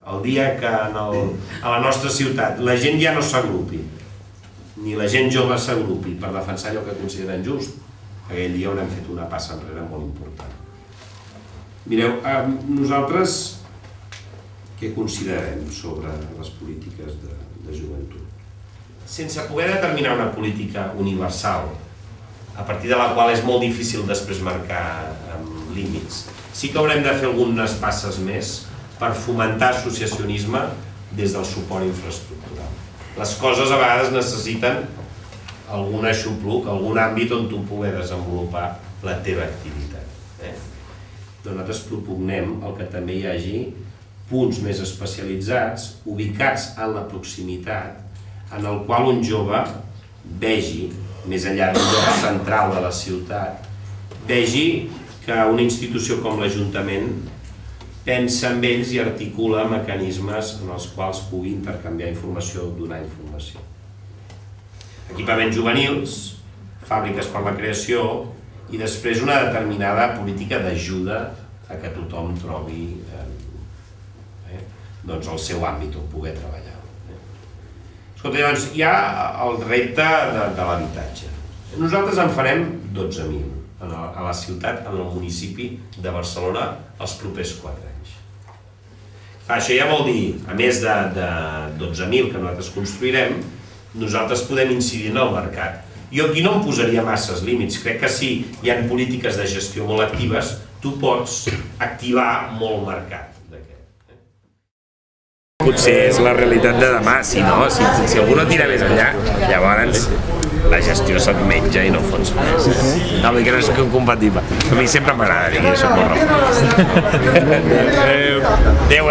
El dia que a la nostra ciutat la gent ja no s'agrupi, ni la gent jove s'agrupi per defensar allò que consideren just, aquell dia haurem fet una passa enrere molt important. Mireu, nosaltres què considerem sobre les polítiques de joventut? Sense poder determinar una política universal, a partir de la qual és molt difícil després marcar límits, sí que haurem de fer algunes passes més per fomentar associacionisme des del suport infraestructural. Les coses a vegades necessiten algun aixopluc, algun àmbit on tu poder desenvolupar la teva activitat. Doncs nosaltres propugnem el que també hi hagi punts més especialitzats, ubicats en la proximitat, en el qual un jove vegi, més enllà d'un lloc central de la ciutat, vegi que una institució com l'Ajuntament pensa en ells i articula mecanismes en els quals pugui intercanviar informació, donar informació. Equipaments juvenils, fàbriques per la creació i després una determinada política d'ajuda a que tothom trobi el seu àmbit on poder treballar. Escolta, llavors hi ha el repte de l'habitatge. Nosaltres en farem 12.000 a la ciutat, en el municipi de Barcelona, els propers 4 anys. Això ja vol dir, a més de 12.000 que nosaltres construirem, nosaltres podem incidir en el mercat. Jo aquí no em posaria masses límits, crec que si hi ha polítiques de gestió molt actives, tu pots activar molt mercat. Potser és la realitat de demà, si algú no tira més enllà, llavors la gestió se't menja i no fots més. No, vull dir que no és incompatible. A mi sempre m'agrada dir que soc molt reformista. Adéu,